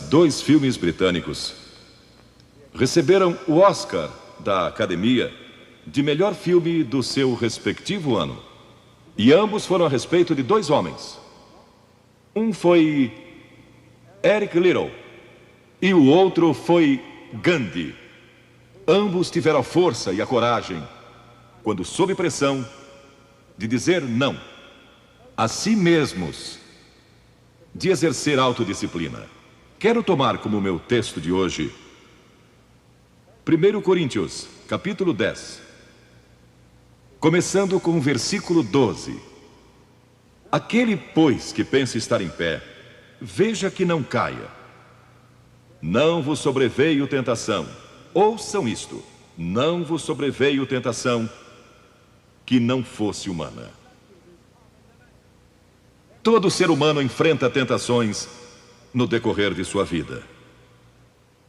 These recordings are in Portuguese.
dois filmes britânicos receberam o Oscar da Academia de melhor filme do seu respectivo ano. E ambos foram a respeito de dois homens. Um foi Eric Liddell e o outro foi Gandhi. Ambos tiveram a força e a coragem, quando sob pressão, de dizer não a si mesmos, de exercer autodisciplina. Quero tomar como meu texto de hoje 1 Coríntios, capítulo 10, começando com o versículo 12. Aquele, pois, que pensa estar em pé, veja que não caia. Não vos sobreveio tentação. Ouçam isto: não vos sobreveio tentação que não fosse humana. Todo ser humano enfrenta tentações no decorrer de sua vida.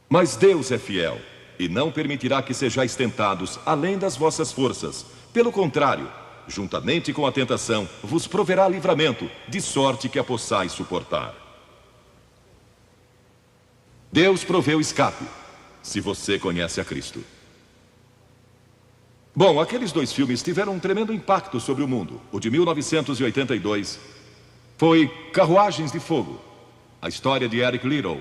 Mas Deus é fiel e não permitirá que sejais tentados além das vossas forças. Pelo contrário, juntamente com a tentação, vos proverá livramento, de sorte que a possais suportar. Deus proveu escape, se você conhece a Cristo. Bom, aqueles dois filmes tiveram um tremendo impacto sobre o mundo. O de 1982 foi Carruagens de Fogo, a história de Eric Liddell,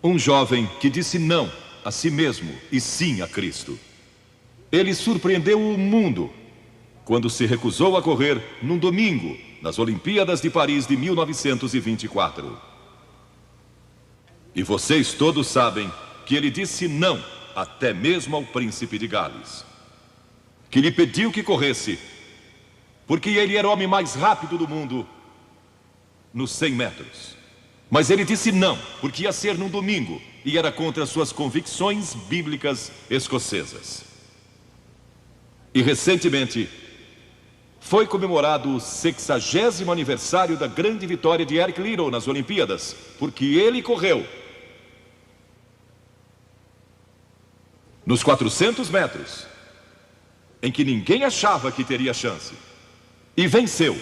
um jovem que disse não a si mesmo e sim a Cristo. Ele surpreendeu o mundo quando se recusou a correr num domingo nas Olimpíadas de Paris de 1924. E vocês todos sabem que ele disse não até mesmo ao príncipe de Gales, que lhe pediu que corresse, porque ele era o homem mais rápido do mundo nos 100 metros. Mas ele disse não, porque ia ser num domingo e era contra suas convicções bíblicas escocesas. E recentemente foi comemorado o 60º aniversário da grande vitória de Eric Liddell nas Olimpíadas, porque ele correu nos 400 metros, em que ninguém achava que teria chance, e venceu.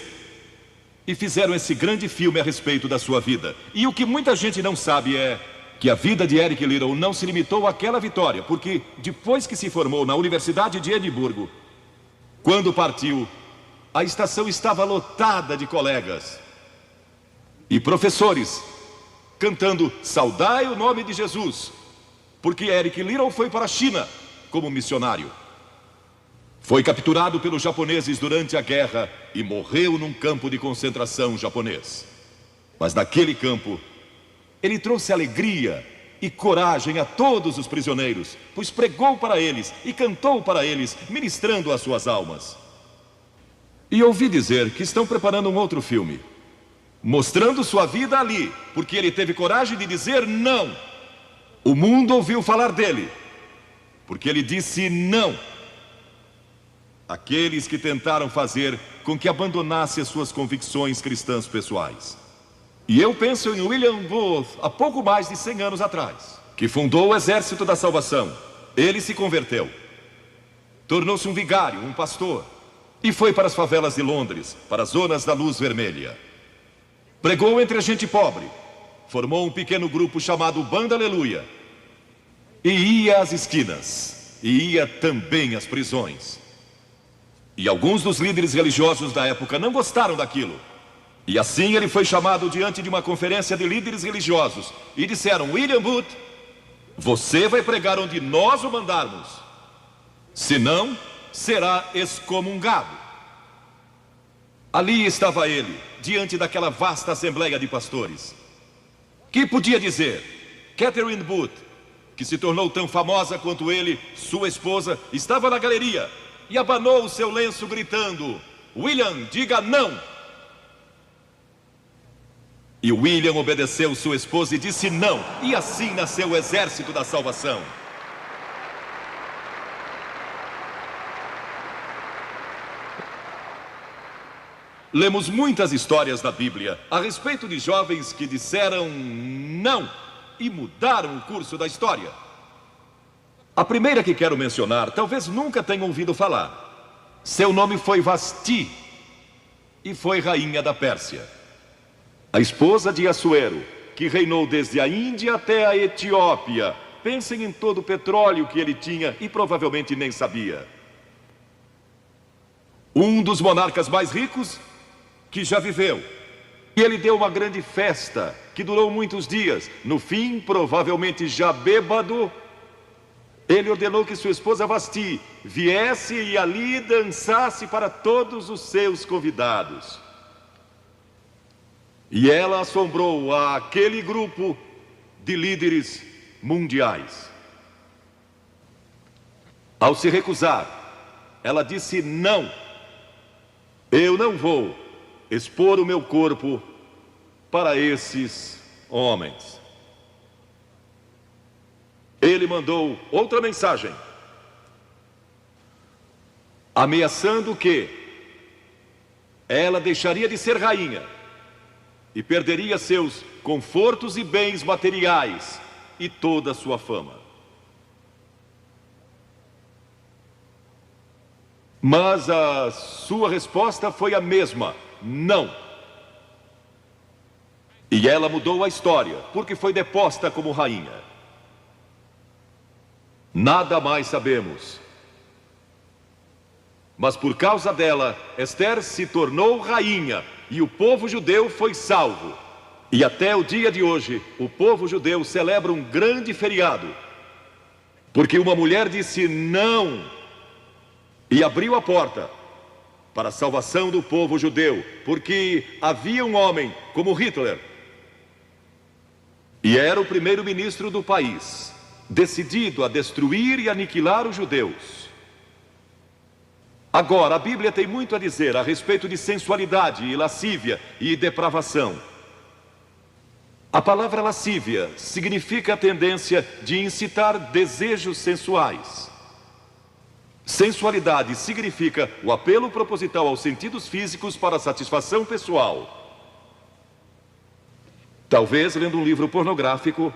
E fizeram esse grande filme a respeito da sua vida. E o que muita gente não sabe é que a vida de Eric Liddell não se limitou àquela vitória, porque depois que se formou na Universidade de Edimburgo, quando partiu, a estação estava lotada de colegas e professores cantando "Saudai o nome de Jesus", porque Eric Liddell foi para a China como missionário. Foi capturado pelos japoneses durante a guerra e morreu num campo de concentração japonês. Mas naquele campo, ele trouxe alegria e coragem a todos os prisioneiros, pois pregou para eles e cantou para eles, ministrando as suas almas. E ouvi dizer que estão preparando um outro filme, mostrando sua vida ali, porque ele teve coragem de dizer não. O mundo ouviu falar dele, porque ele disse não àqueles que tentaram fazer com que abandonasse as suas convicções cristãs pessoais. E eu penso em William Booth, há pouco mais de 100 anos atrás, que fundou o Exército da Salvação. Ele se converteu, tornou-se um vigário, um pastor, e foi para as favelas de Londres, para as zonas da luz vermelha. Pregou entre a gente pobre, formou um pequeno grupo chamado Banda Aleluia, e ia às esquinas, e ia também às prisões. E alguns dos líderes religiosos da época não gostaram daquilo. E assim ele foi chamado diante de uma conferência de líderes religiosos. E disseram: William Booth, você vai pregar onde nós o mandarmos, senão será excomungado. Ali estava ele, diante daquela vasta assembleia de pastores. Que podia dizer? Catherine Booth, que se tornou tão famosa quanto ele, sua esposa, estava na galeria e abanou o seu lenço gritando: William, diga não! E William obedeceu sua esposa e disse não. E assim nasceu o Exército da Salvação. Lemos muitas histórias da Bíblia a respeito de jovens que disseram não e mudaram o curso da história. A primeira que quero mencionar, talvez nunca tenham ouvido falar. Seu nome foi Vasti e foi rainha da Pérsia. A esposa de Assuero, que reinou desde a Índia até a Etiópia. Pensem em todo o petróleo que ele tinha e provavelmente nem sabia. Um dos monarcas mais ricos que já viveu. E ele deu uma grande festa que durou muitos dias. No fim, provavelmente já bêbado, ele ordenou que sua esposa Vasti viesse e ali dançasse para todos os seus convidados. E ela assombrou aquele grupo de líderes mundiais. Ao se recusar, ela disse: não, eu não vou expor o meu corpo para esses homens. Ele mandou outra mensagem, ameaçando que ela deixaria de ser rainha e perderia seus confortos e bens materiais e toda a sua fama. Mas a sua resposta foi a mesma: não. E ela mudou a história, porque foi deposta como rainha. Nada mais sabemos. Mas por causa dela, Esther se tornou rainha e o povo judeu foi salvo. E até o dia de hoje, o povo judeu celebra um grande feriado, porque uma mulher disse não e abriu a porta para a salvação do povo judeu, porque havia um homem como Hitler, e era o primeiro-ministro do país, decidido a destruir e aniquilar os judeus. Agora, a Bíblia tem muito a dizer a respeito de sensualidade e lascívia e depravação. A palavra lascívia significa a tendência de incitar desejos sensuais. Sensualidade significa o apelo proposital aos sentidos físicos para satisfação pessoal. Talvez lendo um livro pornográfico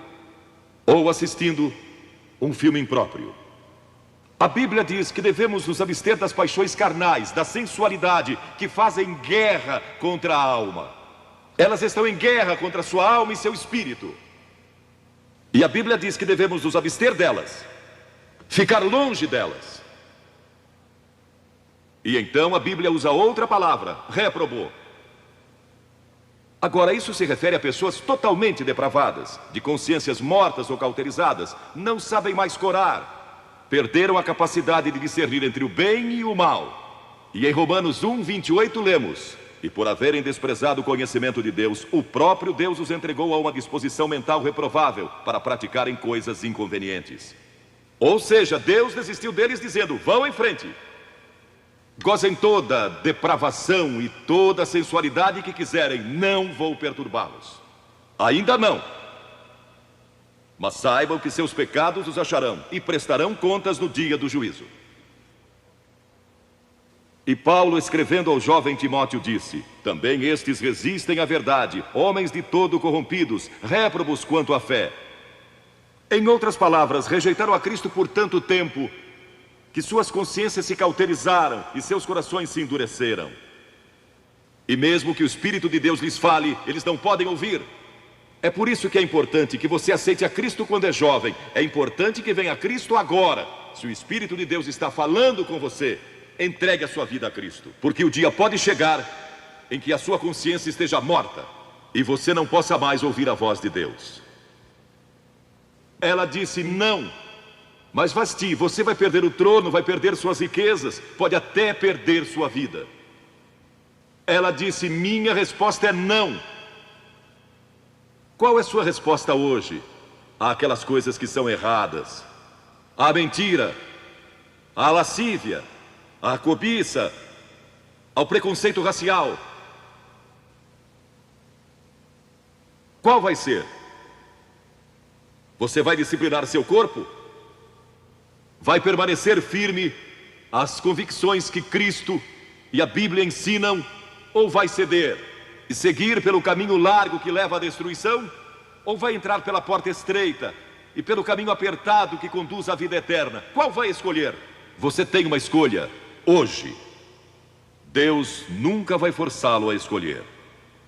ou assistindo um filme impróprio. A Bíblia diz que devemos nos abster das paixões carnais, da sensualidade, que fazem guerra contra a alma. Elas estão em guerra contra a sua alma e seu espírito. E a Bíblia diz que devemos nos abster delas, ficar longe delas. E então a Bíblia usa outra palavra, réprobo. Agora, isso se refere a pessoas totalmente depravadas, de consciências mortas ou cauterizadas, não sabem mais corar, perderam a capacidade de discernir entre o bem e o mal. E em Romanos 1:28 lemos: e por haverem desprezado o conhecimento de Deus, o próprio Deus os entregou a uma disposição mental reprovável para praticarem coisas inconvenientes. Ou seja, Deus desistiu deles dizendo: vão em frente, gozem toda depravação e toda sensualidade que quiserem, não vou perturbá-los. Ainda não. Mas saibam que seus pecados os acharão e prestarão contas no dia do juízo. E Paulo, escrevendo ao jovem Timóteo, disse: também estes resistem à verdade, homens de todo corrompidos, réprobos quanto à fé. Em outras palavras, rejeitaram a Cristo por tanto tempo que suas consciências se cauterizaram e seus corações se endureceram. E mesmo que o Espírito de Deus lhes fale, eles não podem ouvir. É por isso que é importante que você aceite a Cristo quando é jovem. É importante que venha a Cristo agora. Se o Espírito de Deus está falando com você, entregue a sua vida a Cristo, porque o dia pode chegar em que a sua consciência esteja morta e você não possa mais ouvir a voz de Deus. Ela disse não. Mas Vasti, você vai perder o trono, vai perder suas riquezas, pode até perder sua vida. Ela disse: minha resposta é não. Qual é sua resposta hoje àquelas coisas que são erradas? À mentira, à lascívia, à cobiça, ao preconceito racial? Qual vai ser? Você vai disciplinar seu corpo? Vai permanecer firme às convicções que Cristo e a Bíblia ensinam? Ou vai ceder e seguir pelo caminho largo que leva à destruição? Ou vai entrar pela porta estreita e pelo caminho apertado que conduz à vida eterna? Qual vai escolher? Você tem uma escolha hoje. Deus nunca vai forçá-lo a escolher.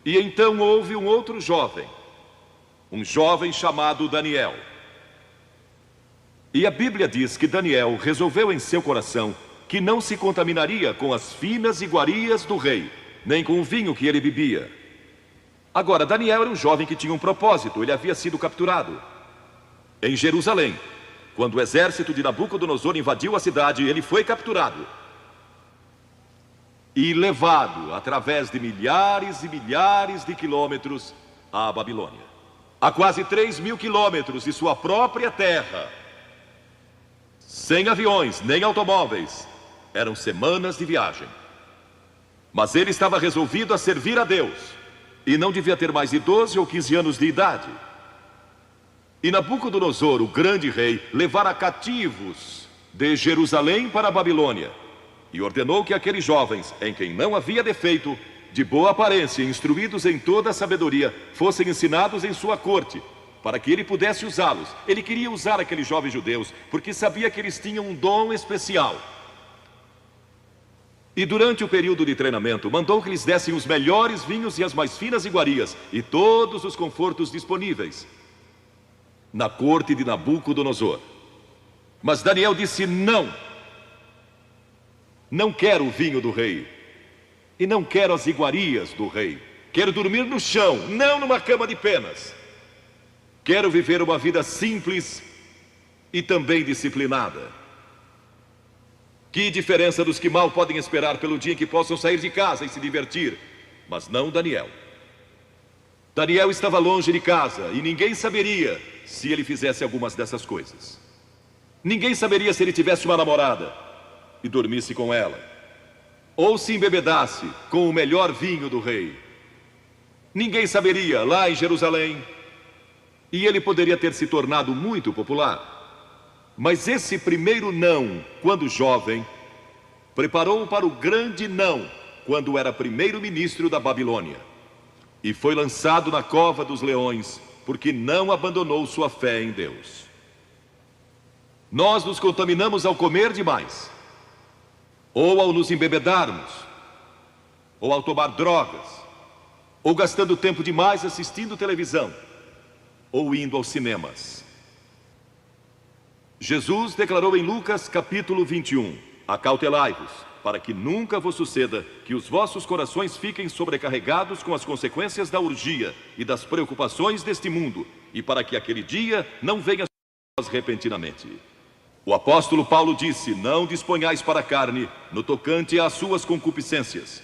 E então houve um outro jovem um jovem chamado Daniel. E a Bíblia diz que Daniel resolveu em seu coração que não se contaminaria com as finas iguarias do rei, nem com o vinho que ele bebia. Agora, Daniel era um jovem que tinha um propósito. Ele havia sido capturado em Jerusalém. Quando o exército de Nabucodonosor invadiu a cidade, ele foi capturado e levado através de milhares e milhares de quilômetros à Babilônia. A quase 3.000 quilômetros de sua própria terra, sem aviões nem automóveis. Eram semanas de viagem. Mas ele estava resolvido a servir a Deus, e não devia ter mais de 12 ou 15 anos de idade. E Nabucodonosor, o grande rei, levara cativos de Jerusalém para a Babilônia, e ordenou que aqueles jovens, em quem não havia defeito, de boa aparência, instruídos em toda a sabedoria, fossem ensinados em sua corte, para que ele pudesse usá-los. Ele queria usar aqueles jovens judeus, porque sabia que eles tinham um dom especial. E durante o período de treinamento, mandou que lhes dessem os melhores vinhos e as mais finas iguarias, e todos os confortos disponíveis na corte de Nabucodonosor. Mas Daniel disse: não, não quero o vinho do rei, e não quero as iguarias do rei. Quero dormir no chão, não numa cama de penas. Quero viver uma vida simples e também disciplinada. Que diferença dos que mal podem esperar pelo dia em que possam sair de casa e se divertir. Mas não Daniel. Daniel estava longe de casa e ninguém saberia se ele fizesse algumas dessas coisas. Ninguém saberia se ele tivesse uma namorada e dormisse com ela, ou se embebedasse com o melhor vinho do rei. Ninguém saberia lá em Jerusalém, e ele poderia ter se tornado muito popular. Mas esse primeiro não, quando jovem, preparou-o para o grande não, quando era primeiro-ministro da Babilônia. E foi lançado na cova dos leões, porque não abandonou sua fé em Deus. Nós nos contaminamos ao comer demais, ou ao nos embebedarmos, ou ao tomar drogas, ou gastando tempo demais assistindo televisão, ou indo aos cinemas. Jesus declarou em Lucas capítulo 21: acautelai-vos, para que nunca vos suceda que os vossos corações fiquem sobrecarregados com as consequências da orgia e das preocupações deste mundo, e para que aquele dia não venha sobre vós repentinamente. O apóstolo Paulo disse: não disponhais para a carne no tocante às suas concupiscências.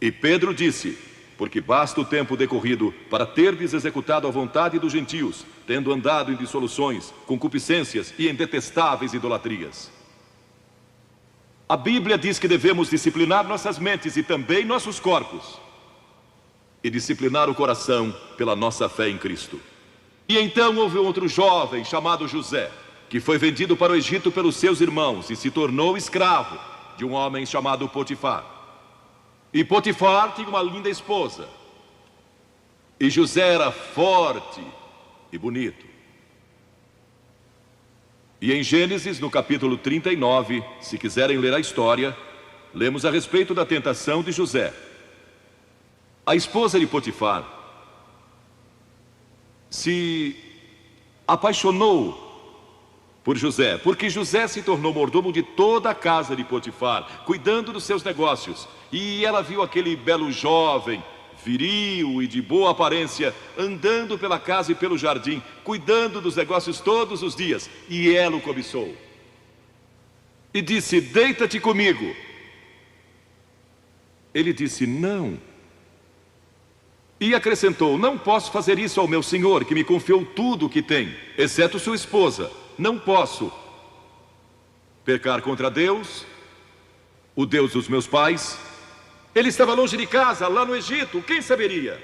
E Pedro disse: porque basta o tempo decorrido para terdes executado a vontade dos gentios, tendo andado em dissoluções, concupiscências e em detestáveis idolatrias. A Bíblia diz que devemos disciplinar nossas mentes e também nossos corpos, e disciplinar o coração pela nossa fé em Cristo. E então houve outro jovem chamado José, que foi vendido para o Egito pelos seus irmãos e se tornou escravo de um homem chamado Potifar. E Potifar tinha uma linda esposa, e José era forte e bonito. E em Gênesis, no capítulo 39, se quiserem ler a história, lemos a respeito da tentação de José. A esposa de Potifar se apaixonou por José, porque José se tornou mordomo de toda a casa de Potifar, cuidando dos seus negócios. E ela viu aquele belo jovem, viril e de boa aparência, andando pela casa e pelo jardim, cuidando dos negócios todos os dias. E ela o cobiçou e disse: deita-te comigo. Ele disse: não. E acrescentou: não posso fazer isso ao meu senhor, que me confiou tudo o que tem, exceto sua esposa. Não posso pecar contra Deus, o Deus dos meus pais. Ele estava longe de casa, lá no Egito, quem saberia?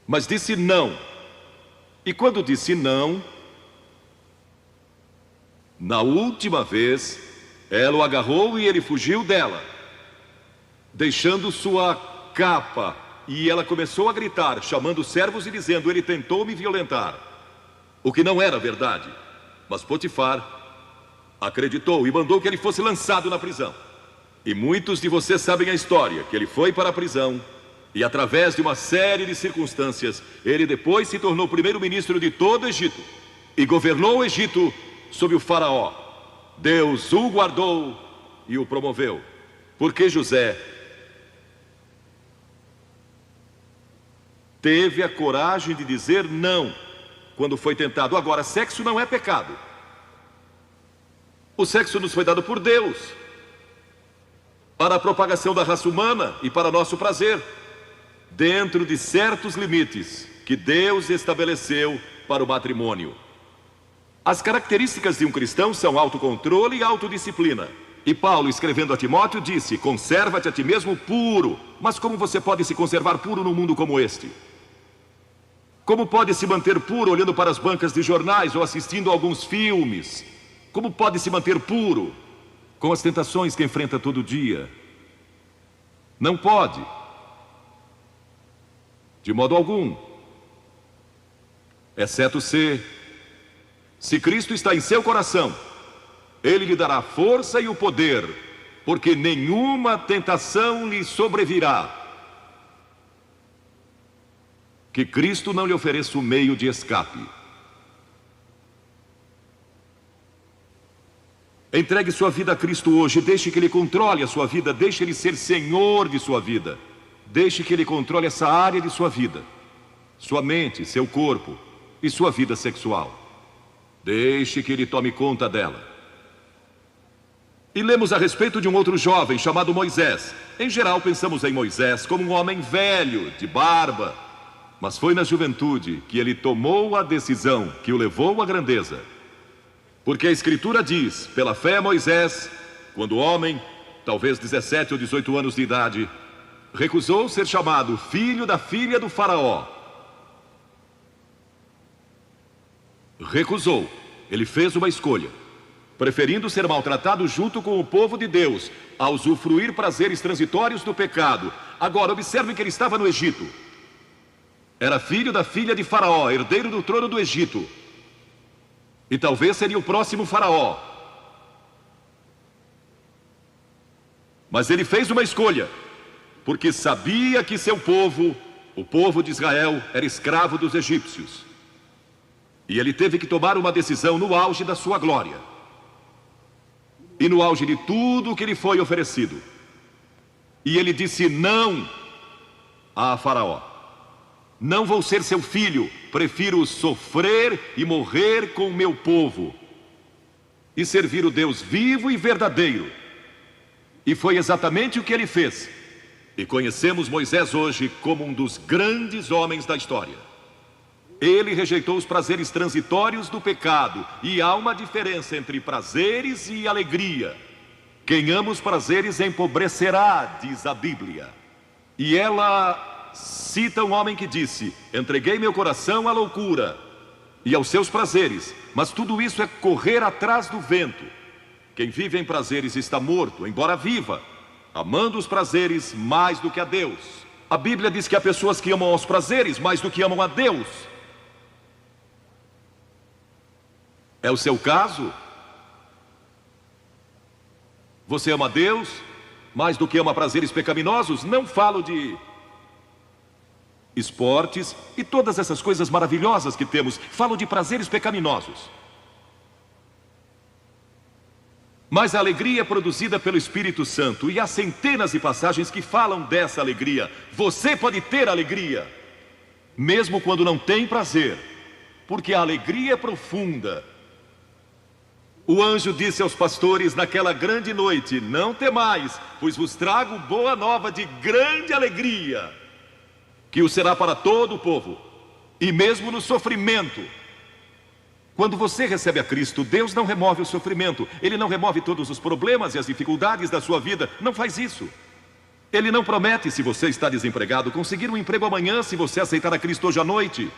Mas disse não. E quando disse não, na última vez, ela o agarrou e ele fugiu dela, deixando sua capa. E ela começou a gritar, chamando os servos e dizendo: ele tentou me violentar. O que não era verdade. Mas Potifar acreditou e mandou que ele fosse lançado na prisão. E muitos de vocês sabem a história, que ele foi para a prisão e através de uma série de circunstâncias, ele depois se tornou primeiro-ministro de todo o Egito e governou o Egito sob o faraó. Deus o guardou e o promoveu, porque José teve a coragem de dizer não quando foi tentado. Agora, sexo não é pecado. O sexo nos foi dado por Deus para a propagação da raça humana e para nosso prazer, dentro de certos limites que Deus estabeleceu para o matrimônio. As características de um cristão são autocontrole e autodisciplina. E Paulo, escrevendo a Timóteo, disse: conserva-te a ti mesmo puro. Mas como você pode se conservar puro num mundo como este? Como pode se manter puro olhando para as bancas de jornais ou assistindo a alguns filmes? Como pode se manter puro com as tentações que enfrenta todo dia? Não pode, de modo algum, exceto se Cristo está em seu coração, Ele lhe dará força e o poder, porque nenhuma tentação lhe sobrevirá que Cristo não lhe ofereça o meio de escape. Entregue sua vida a Cristo hoje, deixe que Ele controle a sua vida, deixe Ele ser Senhor de sua vida, deixe que Ele controle essa área de sua vida, sua mente, seu corpo e sua vida sexual. Deixe que Ele tome conta dela. E lemos a respeito de um outro jovem chamado Moisés. Em geral pensamos em Moisés como um homem velho, de barba, mas foi na juventude que ele tomou a decisão que o levou à grandeza. Porque a Escritura diz: pela fé Moisés, quando homem, talvez 17 ou 18 anos de idade, recusou ser chamado filho da filha do faraó. Recusou. Ele fez uma escolha, preferindo ser maltratado junto com o povo de Deus, a usufruir prazeres transitórios do pecado. Agora, observem que ele estava no Egito. Era filho da filha de faraó, herdeiro do trono do Egito. E talvez seria o próximo faraó. Mas ele fez uma escolha, porque sabia que seu povo, o povo de Israel, era escravo dos egípcios. E ele teve que tomar uma decisão no auge da sua glória. E no auge de tudo o que lhe foi oferecido. E ele disse não a faraó. Não vou ser seu filho, prefiro sofrer e morrer com o meu povo e servir o Deus vivo e verdadeiro. E foi exatamente o que ele fez. E conhecemos Moisés hoje como um dos grandes homens da história. Ele rejeitou os prazeres transitórios do pecado. E há uma diferença entre prazeres e alegria. Quem ama os prazeres empobrecerá, diz a Bíblia. E ela cita um homem que disse: entreguei meu coração à loucura e aos seus prazeres, mas tudo isso é correr atrás do vento. Quem vive em prazeres está morto, embora viva, amando os prazeres mais do que a Deus. A Bíblia diz que há pessoas que amam os prazeres mais do que amam a Deus. É o seu caso? Você ama a Deus mais do que ama prazeres pecaminosos? Não falo de esportes e todas essas coisas maravilhosas que temos. Falo de prazeres pecaminosos. Mas a alegria é produzida pelo Espírito Santo. E há centenas de passagens que falam dessa alegria. Você pode ter alegria mesmo quando não tem prazer, porque a alegria é profunda. O anjo disse aos pastores naquela grande noite: não temais, pois vos trago boa nova de grande alegria, que o será para todo o povo. E mesmo no sofrimento, quando você recebe a Cristo, Deus não remove o sofrimento. Ele não remove todos os problemas e as dificuldades da sua vida. Não faz isso. Ele não promete, se você está desempregado, conseguir um emprego amanhã se você aceitar a Cristo hoje à noite.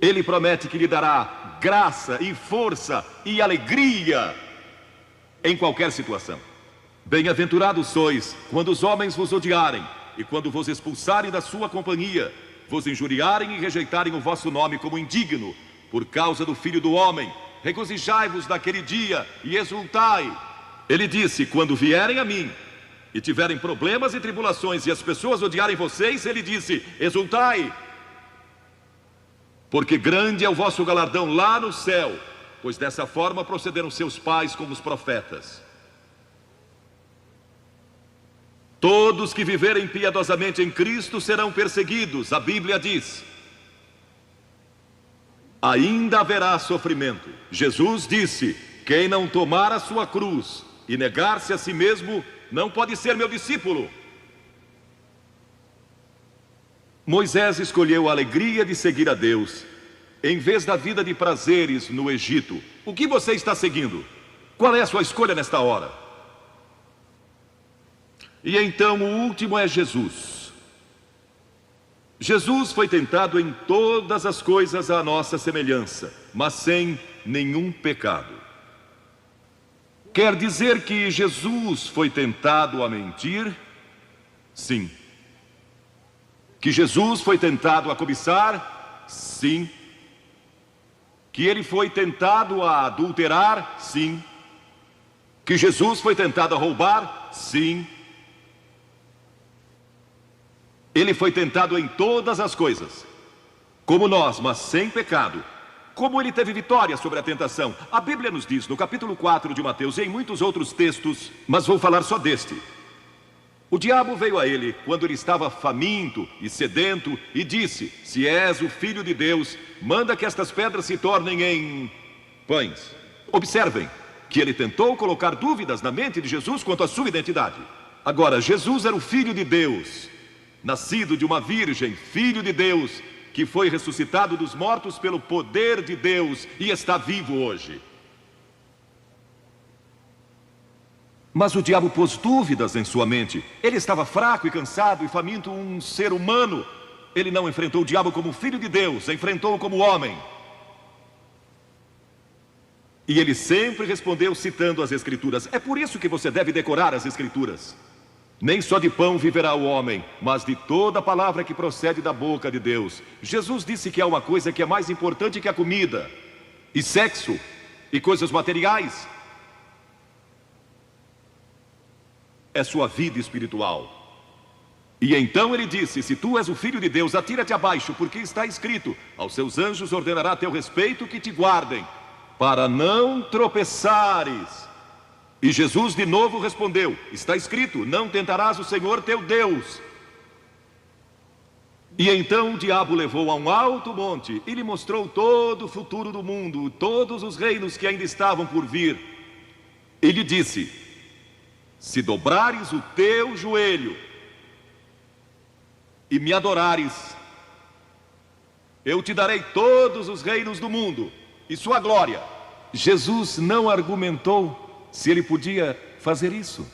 Ele promete que lhe dará graça e força e alegria em qualquer situação. Bem-aventurados sois quando os homens vos odiarem e quando vos expulsarem da sua companhia, vos injuriarem e rejeitarem o vosso nome como indigno, por causa do Filho do Homem. Regozijai-vos naquele dia e exultai, Ele disse: quando vierem a mim e tiverem problemas e tribulações e as pessoas odiarem vocês, ele disse: exultai, porque grande é o vosso galardão lá no céu, pois dessa forma procederam seus pais com os profetas. Todos que viverem piedosamente em Cristo serão perseguidos, a Bíblia diz. Ainda haverá sofrimento. Jesus disse: quem não tomar a sua cruz e negar-se a si mesmo, não pode ser meu discípulo. Moisés escolheu a alegria de seguir a Deus, em vez da vida de prazeres no Egito. O que você está seguindo? Qual é a sua escolha nesta hora? E então o último é Jesus. Jesus foi tentado em todas as coisas à nossa semelhança, mas sem nenhum pecado. Quer dizer que Jesus foi tentado a mentir? Sim. Que Jesus foi tentado a cobiçar? Sim. Que ele foi tentado a adulterar? Sim. Que Jesus foi tentado a roubar? Sim. Ele foi tentado em todas as coisas, como nós, mas sem pecado. Como ele teve vitória sobre a tentação? A Bíblia nos diz, no capítulo 4 de Mateus e em muitos outros textos, mas vou falar só deste. O diabo veio a ele quando ele estava faminto e sedento e disse: se és o Filho de Deus, manda que estas pedras se tornem em pães. Observem que ele tentou colocar dúvidas na mente de Jesus quanto à sua identidade. Agora, Jesus era o Filho de Deus, nascido de uma virgem, Filho de Deus, que foi ressuscitado dos mortos pelo poder de Deus e está vivo hoje. Mas o diabo pôs dúvidas em sua mente. Ele estava fraco e cansado e faminto, um ser humano. Ele não enfrentou o diabo como filho de Deus, enfrentou-o como homem. E ele sempre respondeu citando as Escrituras. É por isso que você deve decorar as Escrituras. Nem só de pão viverá o homem, mas de toda palavra que procede da boca de Deus. Jesus disse que há uma coisa que é mais importante que a comida, e sexo, e coisas materiais. É sua vida espiritual. E então ele disse: se tu és o Filho de Deus, atira-te abaixo, porque está escrito: aos seus anjos ordenará a teu respeito que te guardem, para não tropeçares. E Jesus de novo respondeu: está escrito, não tentarás o Senhor teu Deus. E então o diabo levou a um alto monte e lhe mostrou todo o futuro do mundo, todos os reinos que ainda estavam por vir. E lhe disse: se dobrares o teu joelho e me adorares, eu te darei todos os reinos do mundo e sua glória. Jesus não argumentou se ele podia fazer isso.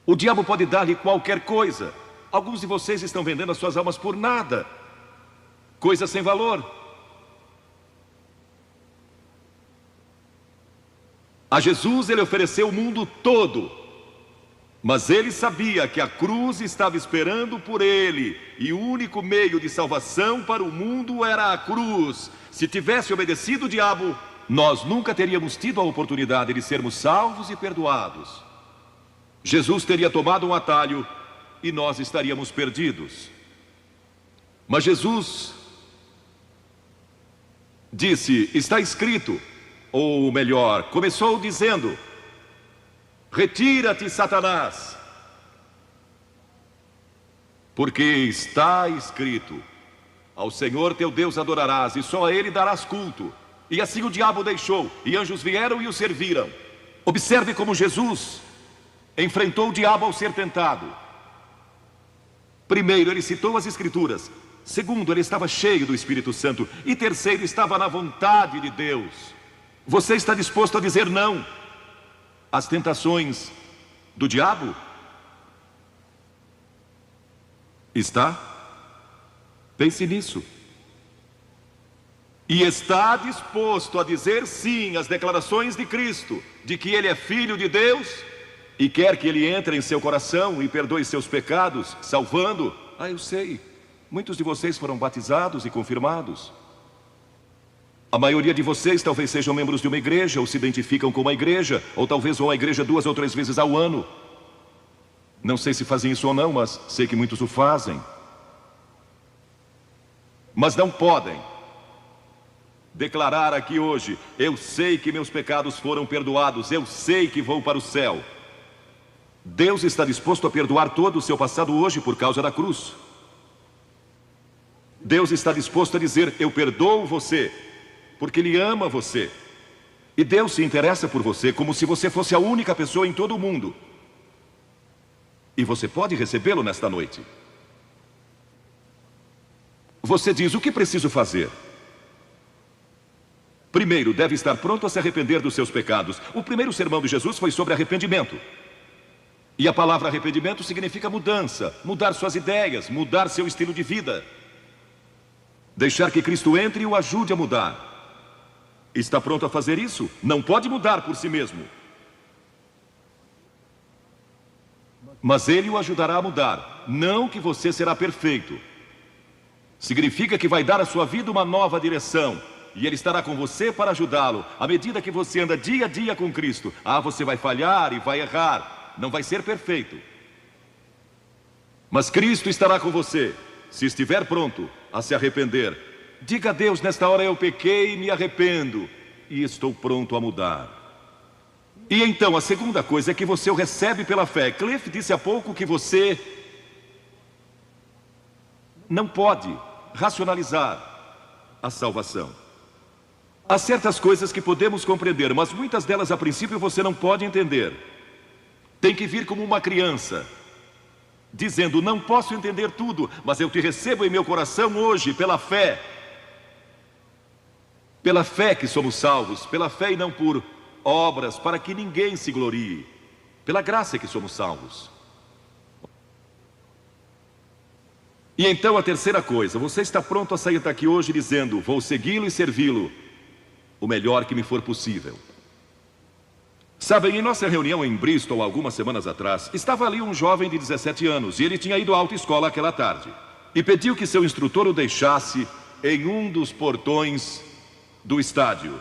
O diabo pode dar-lhe qualquer coisa. Alguns de vocês estão vendendo as suas almas por nada, coisas sem valor. A Jesus ele ofereceu o mundo todo, mas ele sabia que a cruz estava esperando por ele, e o único meio de salvação para o mundo era a cruz. Se tivesse obedecido o diabo, nós nunca teríamos tido a oportunidade de sermos salvos e perdoados. Jesus teria tomado um atalho e nós estaríamos perdidos. Mas Jesus disse: está escrito, ou melhor, começou dizendo: retira-te, Satanás, porque está escrito: ao Senhor teu Deus adorarás e só a Ele darás culto. E assim o diabo deixou, e anjos vieram e o serviram. Observe como Jesus enfrentou o diabo ao ser tentado. Primeiro, ele citou as Escrituras. Segundo, ele estava cheio do Espírito Santo. E terceiro, estava na vontade de Deus. Você está disposto a dizer não às tentações do diabo? Está? Pense nisso. E está disposto a dizer sim às declarações de Cristo, de que Ele é Filho de Deus, e quer que Ele entre em seu coração e perdoe seus pecados, salvando? Eu sei, muitos de vocês foram batizados e confirmados. A maioria de vocês talvez sejam membros de uma igreja, ou se identificam com uma igreja, ou talvez vão à igreja 2 ou 3 vezes ao ano. Não sei se fazem isso ou não, mas sei que muitos o fazem. Mas não podem declarar aqui hoje: eu sei que meus pecados foram perdoados, eu sei que vou para o céu. Deus está disposto a perdoar todo o seu passado hoje por causa da cruz. Deus está disposto a dizer: eu perdoo você, porque Ele ama você. E Deus se interessa por você como se você fosse a única pessoa em todo o mundo. E você pode recebê-lo nesta noite. Você diz: o que preciso fazer? Primeiro, deve estar pronto a se arrepender dos seus pecados. O primeiro sermão de Jesus foi sobre arrependimento. E a palavra arrependimento significa mudança, mudar suas ideias, mudar seu estilo de vida. Deixar que Cristo entre e o ajude a mudar. Está pronto a fazer isso? Não pode mudar por si mesmo. Mas Ele o ajudará a mudar. Não que você será perfeito. Significa que vai dar à sua vida uma nova direção. E Ele estará com você para ajudá-lo. À medida que você anda dia a dia com Cristo. Você vai falhar e vai errar. Não vai ser perfeito. Mas Cristo estará com você. Se estiver pronto a se arrepender, diga a Deus: nesta hora eu pequei e me arrependo. E estou pronto a mudar. E então a segunda coisa é que você o recebe pela fé. Cliff disse há pouco que você não pode racionalizar a salvação. Há certas coisas que podemos compreender, mas muitas delas a princípio você não pode entender. Tem que vir como uma criança, dizendo: não posso entender tudo, mas eu te recebo em meu coração hoje pela fé. Pela fé que somos salvos, pela fé e não por obras, para que ninguém se glorie. Pela graça que somos salvos. E então a terceira coisa: você está pronto a sair daqui hoje dizendo: vou segui-lo e servi-lo o melhor que me for possível. Sabem, em nossa reunião em Bristol, algumas semanas atrás, estava ali um jovem de 17 anos, e ele tinha ido à autoescola aquela tarde. E pediu que seu instrutor o deixasse em um dos portões do estádio.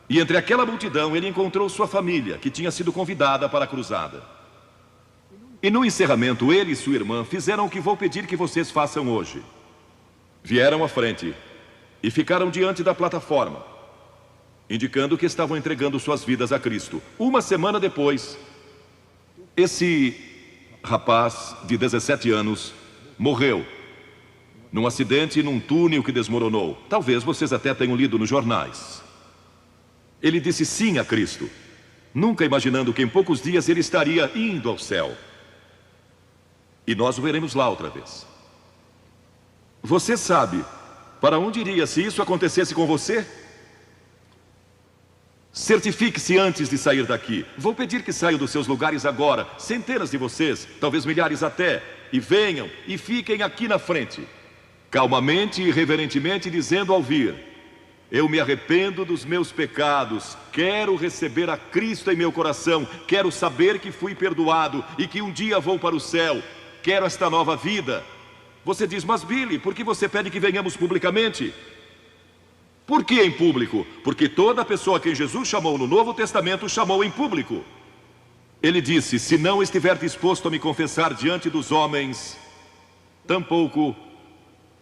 E entre aquela multidão, ele encontrou sua família, que tinha sido convidada para a cruzada. E no encerramento, ele e sua irmã fizeram o que vou pedir que vocês façam hoje. Vieram à frente e ficaram diante da plataforma, indicando que estavam entregando suas vidas a Cristo. Uma semana depois, esse rapaz de 17 anos morreu num acidente num túnel que desmoronou. Talvez vocês até tenham lido nos jornais. Ele disse sim a Cristo, nunca imaginando que em poucos dias ele estaria indo ao céu. E nós o veremos lá outra vez. Você sabe para onde iria se isso acontecesse com você? Certifique-se antes de sair daqui. Vou pedir que saiam dos seus lugares agora, centenas de vocês, talvez milhares até, e venham e fiquem aqui na frente, calmamente e reverentemente, dizendo ao vir: eu me arrependo dos meus pecados, quero receber a Cristo em meu coração, quero saber que fui perdoado e que um dia vou para o céu, quero esta nova vida. Você diz: mas Billy, por que você pede que venhamos publicamente? Por que em público? Porque toda pessoa a quem Jesus chamou no Novo Testamento chamou em público. Ele disse: se não estiver disposto a me confessar diante dos homens, tampouco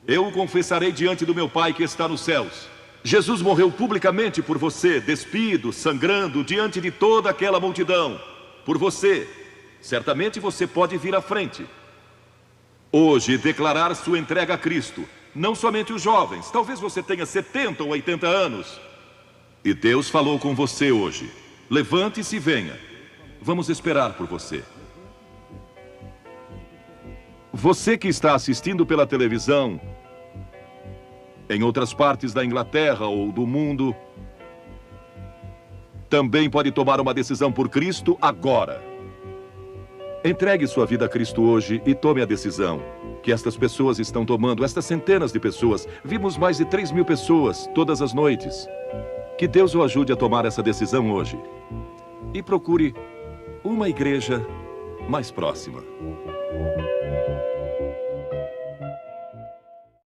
eu o confessarei diante do meu Pai que está nos céus. Jesus morreu publicamente por você, despido, sangrando, diante de toda aquela multidão. Por você. Certamente você pode vir à frente hoje declarar sua entrega a Cristo. Não somente os jovens, talvez você tenha 70 ou 80 anos. E Deus falou com você hoje. Levante-se e venha. Vamos esperar por você. Você que está assistindo pela televisão, em outras partes da Inglaterra ou do mundo, também pode tomar uma decisão por Cristo agora. Entregue sua vida a Cristo hoje e tome a decisão que estas pessoas estão tomando, estas centenas de pessoas. Vimos mais de 3.000 pessoas todas as noites. Que Deus o ajude a tomar essa decisão hoje. E procure uma igreja mais próxima.